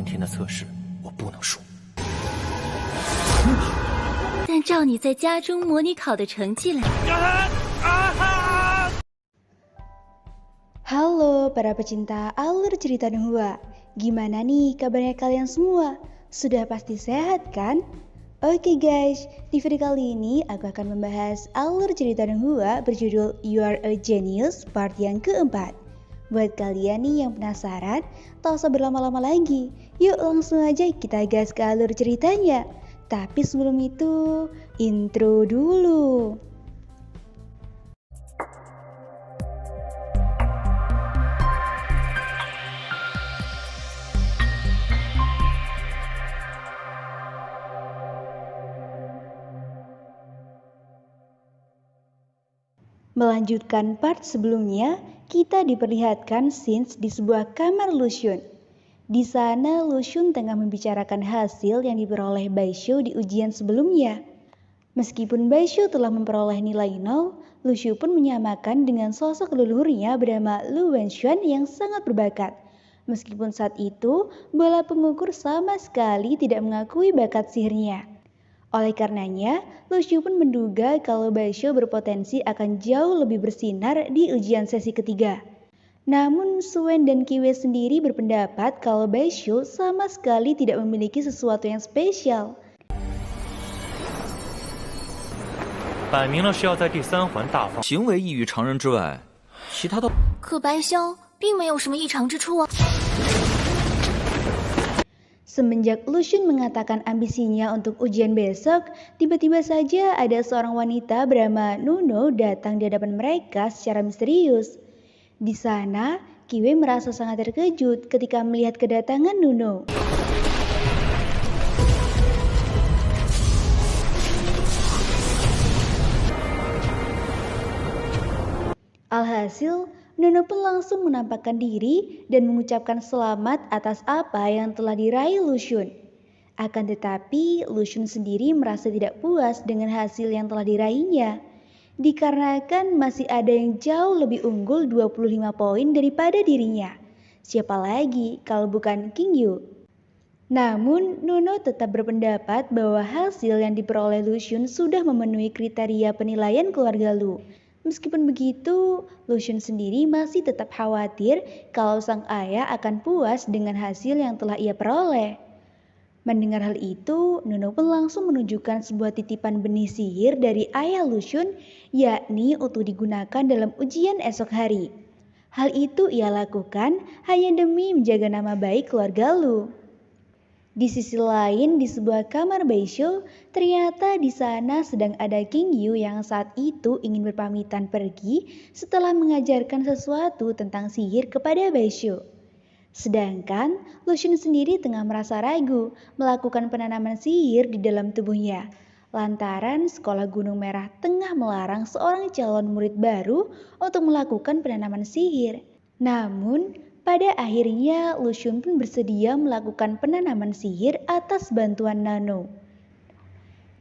明天的测试我不能输。但照你在家中模拟考的成绩来， Halo para pecinta alur cerita Nuhua, gimana nih kabarnya kalian semua? Sudah pasti sehat kan? Oke guys, di video kali ini aku akan membahas alur cerita Nuhua berjudul You Are a Genius part yang keempat. Buat kalian nih yang penasaran, tak usah berlama-lama lagi, yuk langsung aja kita gas ke alur ceritanya. Tapi sebelum itu, intro dulu. Melanjutkan part sebelumnya, kita diperlihatkan scenes di sebuah kamar Luxun. Di sana Luxun tengah membicarakan hasil yang diperoleh Baishu di ujian sebelumnya. Meskipun Baishu telah memperoleh nilai 0, Luxun pun menyamakan dengan sosok leluhurnya bernama Lu Wenxuan yang sangat berbakat. Meskipun saat itu, bola pengukur sama sekali tidak mengakui bakat sihirnya. Oleh karenanya, Luxun pun menduga kalau Baishu berpotensi akan jauh lebih bersinar di ujian sesi ketiga. Namun Suen dan Kiwe sendiri berpendapat kalau Baishu sama sekali tidak memiliki sesuatu yang spesial. 摆明了是要在第三环大放，行为异于常人之外，其他的。可白萧并没有什么异常之处啊。 Semenjak Luxun mengatakan ambisinya untuk ujian besok, tiba-tiba saja ada seorang wanita bernama Nuno datang di hadapan mereka secara misterius. Di sana, Kiwe merasa sangat terkejut ketika melihat kedatangan Nuno. Alhasil, Nuno pun langsung menampakkan diri dan mengucapkan selamat atas apa yang telah diraih Luxun. Akan tetapi, Luxun sendiri merasa tidak puas dengan hasil yang telah diraihnya. Dikarenakan masih ada yang jauh lebih unggul 25 poin daripada dirinya. Siapa lagi kalau bukan King Yu? Namun, Nuno tetap berpendapat bahwa hasil yang diperoleh Luxun sudah memenuhi kriteria penilaian keluarga Lu. Meskipun begitu, Luxun sendiri masih tetap khawatir kalau sang ayah akan puas dengan hasil yang telah ia peroleh. Mendengar hal itu, Nuno pun langsung menunjukkan sebuah titipan benih sihir dari ayah Luxun, yakni untuk digunakan dalam ujian esok hari. Hal itu ia lakukan hanya demi menjaga nama baik keluarga Lu. Di sisi lain, di sebuah kamar Baishu, ternyata di sana sedang ada King Yu yang saat itu ingin berpamitan pergi setelah mengajarkan sesuatu tentang sihir kepada Baishu. Sedangkan Luxun sendiri tengah merasa ragu melakukan penanaman sihir di dalam tubuhnya, lantaran sekolah Gunung Merah tengah melarang seorang calon murid baru untuk melakukan penanaman sihir. Namun, pada akhirnya Luxun pun bersedia melakukan penanaman sihir atas bantuan Nano.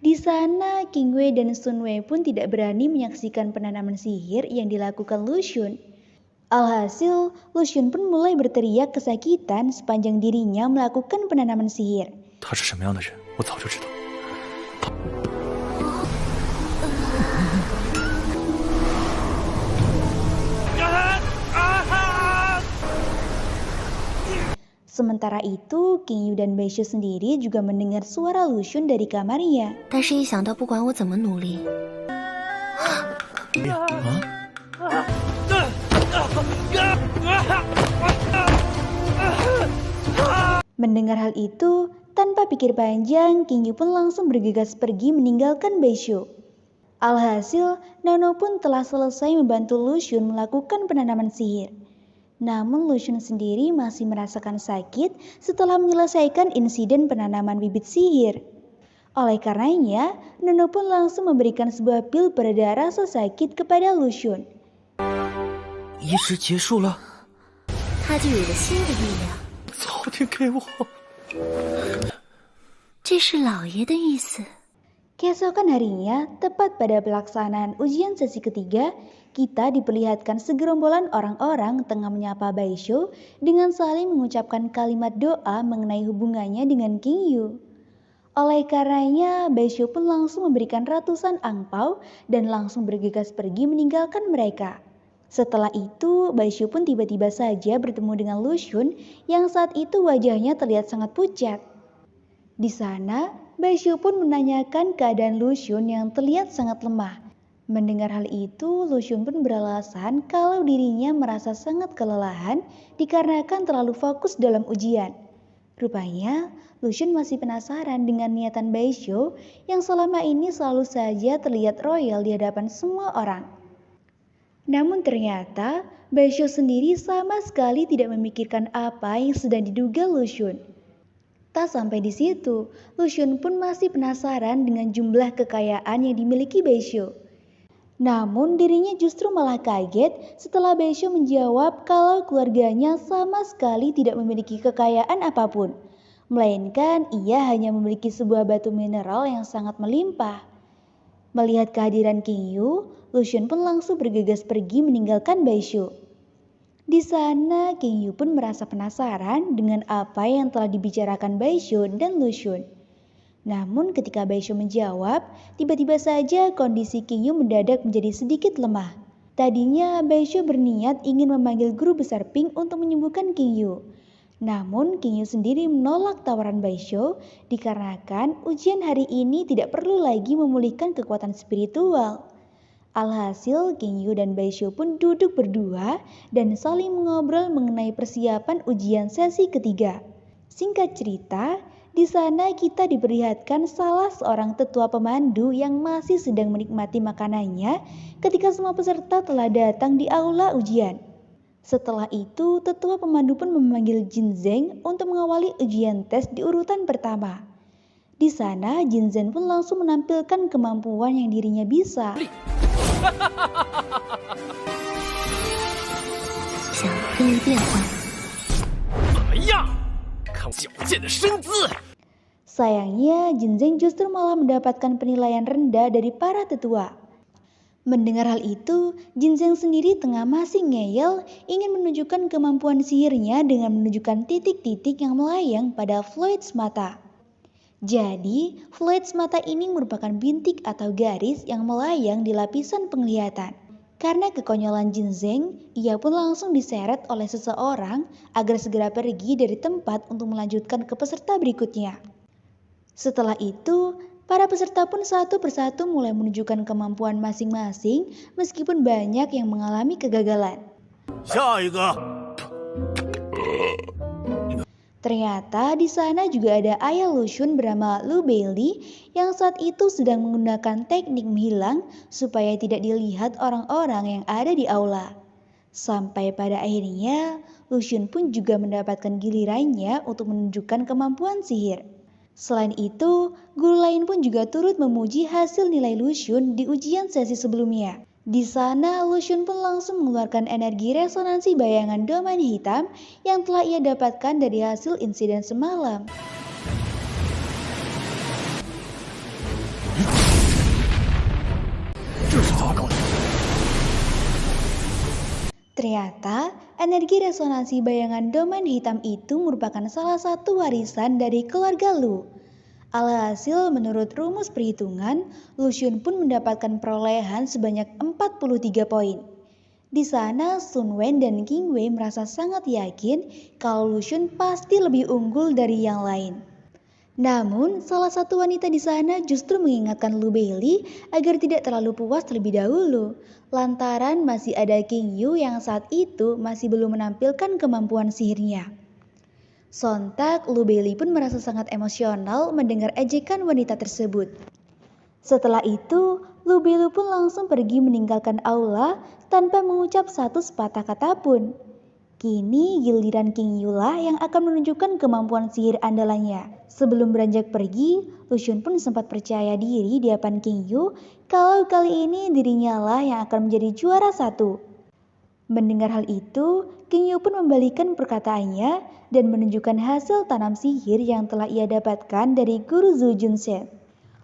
Di sana, King Wei dan Sun Wei pun tidak berani menyaksikan penanaman sihir yang dilakukan Luxun. Alhasil, Luxun pun mulai berteriak kesakitan sepanjang dirinya melakukan penanaman sihir. 他是什么样的人，我早就知道。 Sementara itu, King Yu dan Baishu sendiri juga mendengar suara Luxun dari kamarnya. 但是一想到不管我怎么努力， Mendengar hal itu, tanpa pikir panjang, King Yu pun langsung bergegas pergi meninggalkan Baishu. Alhasil, Nano pun telah selesai membantu Luxun melakukan penanaman sihir. Namun Luxun sendiri masih merasakan sakit setelah menyelesaikan insiden penanaman bibit sihir. Oleh karenanya, Nano pun langsung memberikan sebuah pil pereda rasa sakit kepada Luxun. 仪式结束了，他就有了新的力量。早点给我。这是老爷的意思。Keesokan harinya, tepat pada pelaksanaan ujian sesi ketiga, kita diperlihatkan segerombolan orang-orang tengah menyapa Baisho dengan saling mengucapkan kalimat doa mengenai hubungannya dengan King Yu. Oleh karenanya, Baisho pun langsung memberikan ratusan angpau dan langsung bergegas pergi meninggalkan mereka. Setelah itu, Baisho pun tiba-tiba saja bertemu dengan Lu Xun yang saat itu wajahnya terlihat sangat pucat. Di sana, Baisho pun menanyakan keadaan Lu Xun yang terlihat sangat lemah. Mendengar hal itu, Lu Xun pun beralasan kalau dirinya merasa sangat kelelahan dikarenakan terlalu fokus dalam ujian. Rupanya, Lu Xun masih penasaran dengan niatan Baisho yang selama ini selalu saja terlihat royal di hadapan semua orang. Namun ternyata, Baisho sendiri sama sekali tidak memikirkan apa yang sedang diduga Lu Xun. Tak sampai di situ, Lu Xun pun masih penasaran dengan jumlah kekayaan yang dimiliki Baisho. Namun dirinya justru malah kaget setelah Baisho menjawab kalau keluarganya sama sekali tidak memiliki kekayaan apapun. Melainkan ia hanya memiliki sebuah batu mineral yang sangat melimpah. Melihat kehadiran King Yu, Lu Xun pun langsung bergegas pergi meninggalkan Baisho. Di sana, King Yu pun merasa penasaran dengan apa yang telah dibicarakan Baisho dan Lu Xun. Namun ketika Baisho menjawab, tiba-tiba saja kondisi King Yu mendadak menjadi sedikit lemah. Tadinya Baisho berniat ingin memanggil guru besar Pink untuk menyembuhkan King Yu. Namun King Yu sendiri menolak tawaran Baisho dikarenakan ujian hari ini tidak perlu lagi memulihkan kekuatan spiritual. Alhasil King Yu dan Baisho pun duduk berdua dan saling mengobrol mengenai persiapan ujian sesi ketiga. Singkat cerita, di sana kita diperlihatkan salah seorang tetua pemandu yang masih sedang menikmati makanannya ketika semua peserta telah datang di aula ujian. Setelah itu, tetua pemandu pun memanggil Jin Zeng untuk mengawali ujian tes di urutan pertama. Di sana, Jin Zeng pun langsung menampilkan kemampuan yang dirinya bisa. Sayangnya, Jin Zeng justru malah mendapatkan penilaian rendah dari para tetua. Mendengar hal itu, Jin Zeng sendiri tengah masih ngeyel ingin menunjukkan kemampuan sihirnya dengan menunjukkan titik-titik yang melayang pada fluid mata. Jadi, fluid mata ini merupakan bintik atau garis yang melayang di lapisan penglihatan. Karena kekonyolan Jin Zeng, ia pun langsung diseret oleh seseorang agar segera pergi dari tempat untuk melanjutkan ke peserta berikutnya. Setelah itu, para peserta pun satu persatu mulai menunjukkan kemampuan masing-masing meskipun banyak yang mengalami kegagalan. Ternyata di sana juga ada ayah Lu Xun bernama Lu Beili yang saat itu sedang menggunakan teknik menghilang supaya tidak dilihat orang-orang yang ada di aula. Sampai pada akhirnya, Lu Xun pun juga mendapatkan gilirannya untuk menunjukkan kemampuan sihir. Selain itu, guru lain pun juga turut memuji hasil nilai Lu Xun di ujian sesi sebelumnya. Di sana, Lu Xun pun langsung mengeluarkan energi resonansi bayangan domain hitam yang telah ia dapatkan dari hasil insiden semalam. Ternyata, energi resonansi bayangan domain hitam itu merupakan salah satu warisan dari keluarga Lu. Alhasil, menurut rumus perhitungan, Lu Xun pun mendapatkan perolehan sebanyak 43 poin. Di sana, Sun Wen dan King Wei merasa sangat yakin kalau Lu Xun pasti lebih unggul dari yang lain. Namun, salah satu wanita di sana justru mengingatkan Lu Beili agar tidak terlalu puas terlebih dahulu, lantaran masih ada King Yu yang saat itu masih belum menampilkan kemampuan sihirnya. Sontak, Lu Beili pun merasa sangat emosional mendengar ejekan wanita tersebut. Setelah itu, Lu Beili pun langsung pergi meninggalkan aula tanpa mengucap satu sepatah kata pun. Kini giliran King Yu lah yang akan menunjukkan kemampuan sihir andalannya. Sebelum beranjak pergi, Lu Xun pun sempat percaya diri di hadapan King Yu kalau kali ini dirinya lah yang akan menjadi juara satu. Mendengar hal itu, King Yu pun membalikan perkataannya dan menunjukkan hasil tanam sihir yang telah ia dapatkan dari guru Zhu Junse.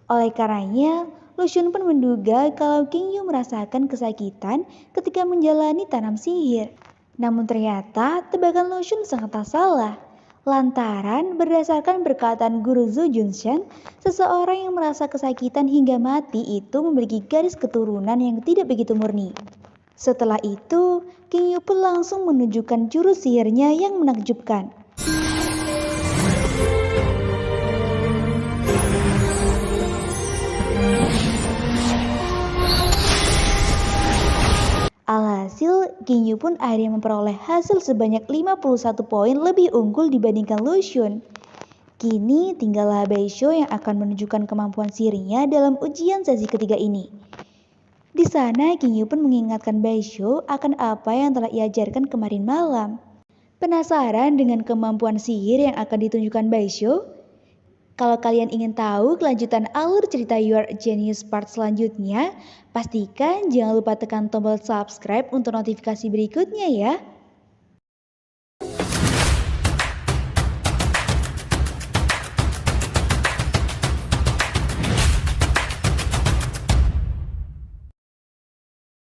Oleh karenanya, Lucian pun menduga kalau King Yu merasakan kesakitan ketika menjalani tanam sihir. Namun ternyata tebakan Lucian sangatlah salah. Lantaran berdasarkan perkataan guru Zhu Junshan, seseorang yang merasa kesakitan hingga mati itu memiliki garis keturunan yang tidak begitu murni. Setelah itu, King Yu pun langsung menunjukkan jurus sihirnya yang menakjubkan. Alhasil, King Yu pun akhirnya memperoleh hasil sebanyak 51 poin lebih unggul dibandingkan Lucian. Kini tinggallah Baisho yang akan menunjukkan kemampuan sihirnya dalam ujian sesi ketiga ini. Di sana, King Yu pun mengingatkan Baisho akan apa yang telah ia ajarkan kemarin malam. Penasaran dengan kemampuan sihir yang akan ditunjukkan Baisho? Kalau kalian ingin tahu kelanjutan alur cerita You Are a Genius part selanjutnya, pastikan jangan lupa tekan tombol subscribe untuk notifikasi berikutnya ya.